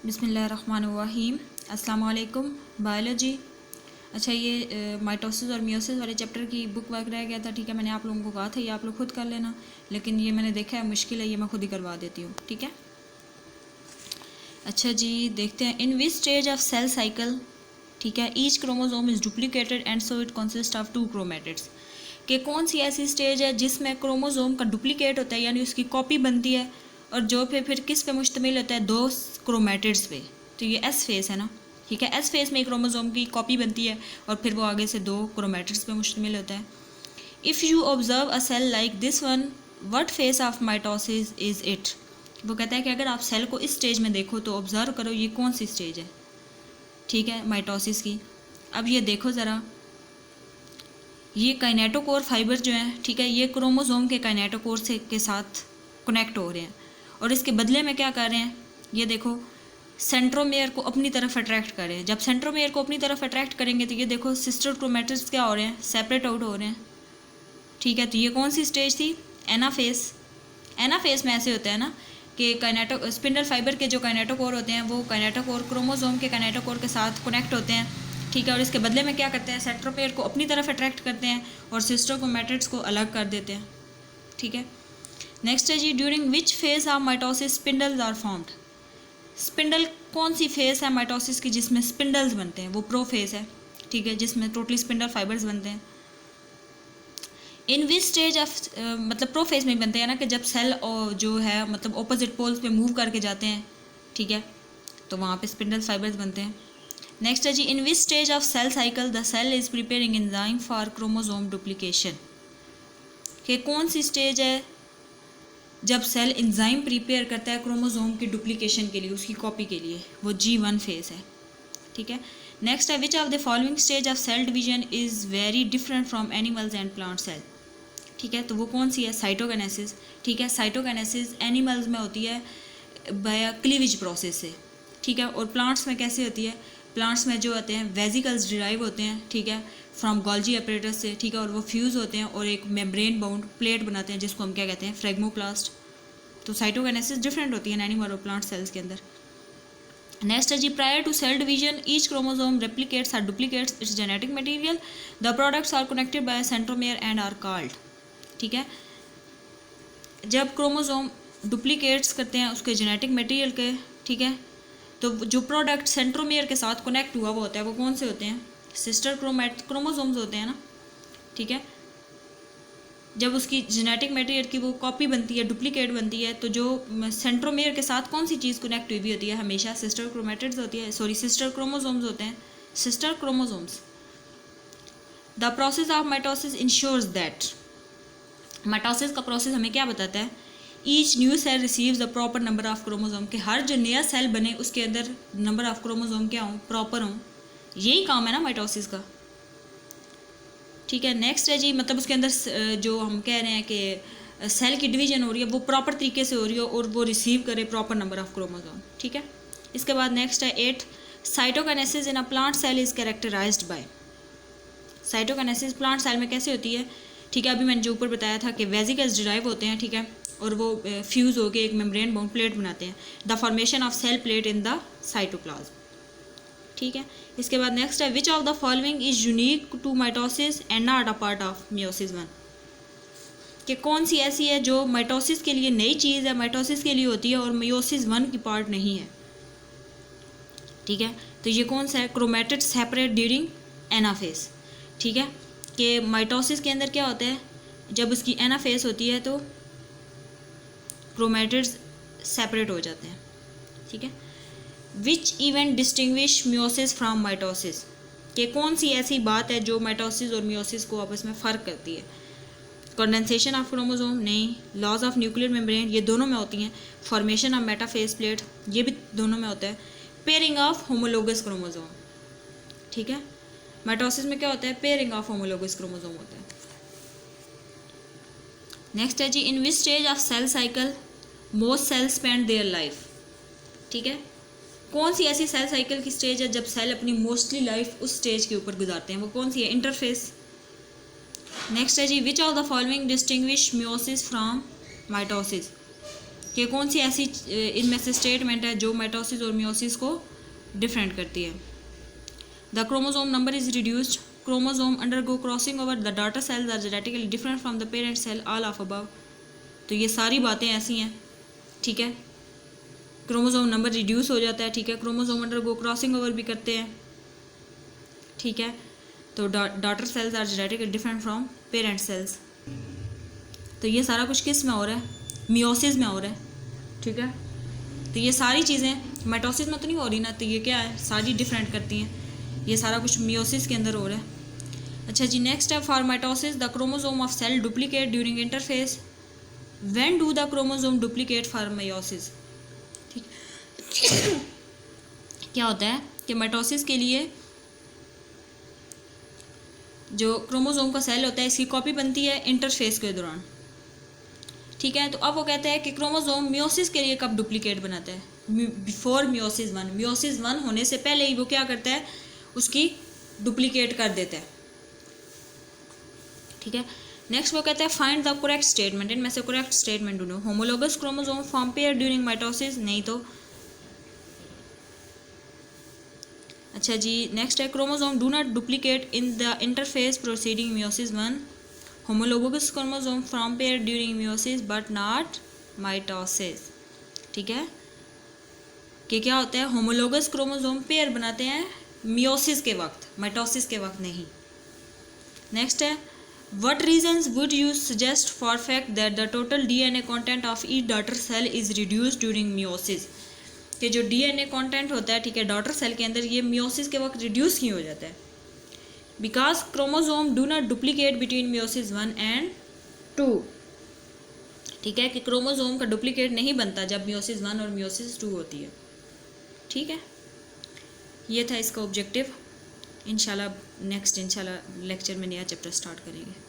बिस्मिल्लाहिर्रहमानिर्रहीम। अस्सलाम वालेकुम। बायोलॉजी। अच्छा, ये माइटोसिस और मियोसिस वाले चैप्टर की बुक वर्क रह गया था। ठीक है, मैंने आप लोगों को कहा था ये आप लोग खुद कर लेना, लेकिन ये मैंने देखा है मुश्किल है, ये मैं खुद ही करवा देती हूँ। ठीक है, अच्छा जी, देखते हैं। In which stage of cell cycle, ठीक है, each chromosome is duplicated and so it consist of 2 chromatids. कि कौन सी ऐसी स्टेज है जिसमें क्रोमोसोम का डुप्लीकेट होता है, यानी उसकी कॉपी बनती है, और जो फिर किस पे मुश्तमिल होता है, 2 क्रोमेटिड्स पे। तो ये एस फेस है ना। ठीक है, एस फेस में क्रोमोसोम की कॉपी बनती है और फिर वो आगे से 2 क्रोमेटिड्स पे मुश्तमिल होता है। If you observe a cell like this one, what phase of mitosis is it. वो कहता है कि अगर आप सेल को इस स्टेज में देखो तो ऑब्जर्व करो ये कौन सी स्टेज है। ठीक है, माइटोसिस की। अब ये देखो ज़रा, ये काइनेटोकोर फाइबर जो हैं, ठीक है, ये क्रोमोसोम के काइनेटोकोर से के साथ कनेक्ट हो रहे हैं, और इसके बदले में क्या कर रहे हैं, ये देखो, सेंट्रोमेयर को अपनी तरफ अट्रैक्ट कर रहे हैं। जब सेंट्रोमेयर को अपनी तरफ अट्रैक्ट करेंगे तो ये देखो सिस्टर क्रोमेटिड्स क्या हो रहे हैं, सेपरेट आउट हो रहे हैं। ठीक है, तो ये कौन सी स्टेज थी, एनाफेस। एनाफेस में ऐसे होता है ना कि स्पिंडल फाइबर के जो काइनेटोकोर होते हैं वो काइनेटोकोर क्रोमोसोम के काइनेटोकोर के साथ कनेक्ट होते हैं। ठीक है, और इसके बदले में क्या करते हैं, सेंट्रोमेयर को अपनी तरफ अट्रैक्ट करते हैं और सिस्टर क्रोमेटिड्स को अलग कर देते हैं। ठीक है, नेक्स्ट है जी, during which phase of mitosis spindles are formed. Spindle कौन सी फेज है माइटोसिस की जिसमें स्पिंडल्स बनते हैं, वो प्रो फेज है। ठीक है, जिसमें टोटली स्पिंडल फाइबर्स बनते हैं। इन विच स्टेज ऑफ, मतलब प्रो फेज में बनते हैं ना, कि जब सेल जो है मतलब ऑपोजिट पोल्स पे मूव करके जाते हैं, ठीक है, तो वहाँ पे स्पिंडल फाइबर्स बनते हैं। नेक्स्ट है जी, in which stage of cell cycle the cell is preparing enzyme for chromosome duplication. कि कौन सी स्टेज है जब सेल एंजाइम प्रिपेयर करता है क्रोमोसोम की डुप्लीकेशन के लिए, उसकी कॉपी के लिए, वो G1 फेज है। ठीक है, नेक्स्ट है, which of the following stage of cell division is very different from animals and plant cell. ठीक है, तो वो कौन सी है, साइटोकाइनेसिस। ठीक है, साइटोकाइनेसिस एनिमल्स में होती है बाय क्लीवेज प्रोसेस से। ठीक है, और प्लांट्स में कैसे होती है, प्लांट्स में जो होते हैं वेजिकल्स डिराइव होते हैं, ठीक है, फ्रॉम गोल्जी अपरेटस से। ठीक है, और वो फ्यूज़ होते हैं और एक मेम्ब्रेन बाउंड प्लेट बनाते हैं जिसको हम क्या कहते हैं, फ्रेगमोप्लास्ट। तो साइटोकाइनेसिस डिफरेंट होती है एनिमल और प्लांट सेल्स के अंदर। नेक्स्ट है जी, prior to cell division each chromosome replicates or duplicates its genetic material, the products are connected by centromere and are called. ठीक है, जब क्रोमोसोम डुप्लीकेट्स करते हैं उसके जेनेटिक मटेरियल के, ठीक है, तो जो प्रोडक्ट सेंट्रोमेयर के साथ कनेक्ट हुआ वो होता है, वो कौन से होते हैं, सिस्टर क्रोमोसोम्स होते हैं ना। ठीक है, जब उसकी जेनेटिक मटेरियल की वो कॉपी बनती है, डुप्लीकेट बनती है, तो जो सेंट्रोमेयर के साथ कौन सी चीज़ कनेक्ट हुई होती है, हमेशा सिस्टर क्रोमेटिड्स होती है, सॉरी सिस्टर क्रोमोसोम्स होते हैं, sister chromosomes. The process of mitosis ensures that, mitosis का प्रोसेस हमें क्या बताता है, each new cell receives the proper number of chromosome, कि हर जो नया सेल बने उसके अंदर नंबर ऑफ क्रोमोसोम क्या हों, प्रॉपर हों। यही काम है ना माइटोसिस का। ठीक है, नेक्स्ट है जी, मतलब उसके अंदर जो हम कह रहे हैं कि सेल की डिवीजन हो रही है वो प्रॉपर तरीके से हो रही है और वो रिसीव करे प्रॉपर नंबर ऑफ क्रोमोसोम। ठीक है, इसके बाद नेक्स्ट है 8, cytokinesis in a plant cell is characterised by. Cytokinesis plant cell में कैसे होती है, ठीक है, अभी मैंने जो ऊपर बताया था कि वेजिकल्स डिराइव होते हैं, ठीक है, और वो फ्यूज़ होकर एक मेम्ब्रेन बाउंड प्लेट बनाते हैं, the formation of cell plate in the cytoplasm. ठीक है, इसके बाद नेक्स्ट है, which of the following is unique to mitosis and not a part of meiosis 1। कि कौन सी ऐसी है जो माइटोसिस के लिए नई चीज़ है, माइटोसिस के लिए होती है और मियोसिस 1 की पार्ट नहीं है। ठीक है, तो ये कौन सा है, क्रोमेटिड सेपरेट ड्यूरिंग एनाफेस। ठीक है, कि माइटोसिस के अंदर क्या होता है, जब उसकी एनाफेस होती है तो क्रोमेटिड्स सेपरेट हो जाते हैं। ठीक है, which event distinguish meiosis from mitosis. कि कौन सी ऐसी बात है जो माइटोसिस और मियोसिस को आपस में फ़र्क करती है, कंडेंसेशन ऑफ क्रोमोसोम नहीं, लॉस ऑफ न्यूक्लियर मेम्ब्रेन ये दोनों में होती हैं, फॉर्मेशन ऑफ मेटाफेस प्लेट ये भी दोनों में होता है, पेयरिंग ऑफ होमोलोगस क्रोमोसोम। ठीक है, माइटोसिस में क्या होता है, पेयरिंग ऑफ होमोलोगस क्रोमोसोम होता है। नेक्स्ट है जी, in which stage of cell cycle most cell spend their life. ठीक है, कौन सी ऐसी सेल साइकिल की स्टेज है जब सेल अपनी मोस्टली लाइफ उस स्टेज के ऊपर गुजारते हैं, वो कौन सी है, इंटरफेस। नेक्स्ट है जी, which of the following distinguish meiosis from mitosis. कि कौन सी ऐसी इनमें से स्टेटमेंट है जो माइटोसिस और मियोसिस को डिफरेंट करती है। The chromosome number is reduced, chromosome undergo crossing over, the daughter cells are genetically different from the parent cell, all of above. तो ये सारी बातें ऐसी हैं, ठीक है। क्रोमोसोम नंबर रिड्यूस हो जाता है, ठीक है। क्रोमोसोम अंडरगो क्रॉसिंग ओवर भी करते हैं, ठीक है। तो daughter cells are genetically different from parent cells. तो ये सारा कुछ किस में हो रहा है, मियोसिस में हो रहा है, ठीक है। तो ये सारी चीज़ें माइटोसिस में तो नहीं हो रही ना, तो ये क्या है, सारी डिफरेंट करती हैं। ये सारा कुछ मियोसिस के अंदर हो रहा है। अच्छा जी, नेक्स्ट है for mitosis the chromosome of cell duplicate during interphase. When do the chromosome duplicate for meiosis, ठीक। क्या होता है कि माइटोसिस के लिए जो क्रोमोसोम का सेल होता है इसकी कॉपी बनती है इंटरफेस के दौरान, ठीक है। तो अब वो कहते हैं कि क्रोमोसोम मियोसिस के लिए कब डुप्लीकेट बनाता है, बिफोर मियोसिस 1। मियोसिस 1 होने से पहले ही वो क्या करता है, उसकी डुप्लीकेट कर देता है, ठीक है। नेक्स्ट वो कहता है फाइंड द करेक्ट स्टेटमेंट, इनमें से करेक्ट स्टेटमेंट ढूंढो। Homologous chromosome form pair during mitosis, नहीं तो। अच्छा जी, नेक्स्ट है chromosome do not duplicate in the interface proceeding meiosis 1। Homologous chromosome form pair during meiosis but not mitosis, ठीक है। कि क्या होता है, होमोलोगस क्रोमोसोम पेयर बनाते हैं मियोसिस के वक्त, माइटोसिस के वक्त नहीं। नेक्स्ट है what reasons would you suggest for fact that the total DNA content of each daughter cell is reduced during meiosis. कि जो डीएनए कंटेंट होता है, ठीक है, डॉटर सेल के अंदर, ये मियोसिस के वक्त रिड्यूस क्यों हो जाता है। Because chromosome do not duplicate between meiosis 1 and 2, ठीक है। कि क्रोमोसोम का डुप्लीकेट नहीं बनता जब मियोसिस 1 और मियोसिस 2 होती है, ठीक है। ये था इसका ऑब्जेक्टिव। इंशाल्लाह नेक्स्ट लेक्चर में नया चैप्टर स्टार्ट करेंगे।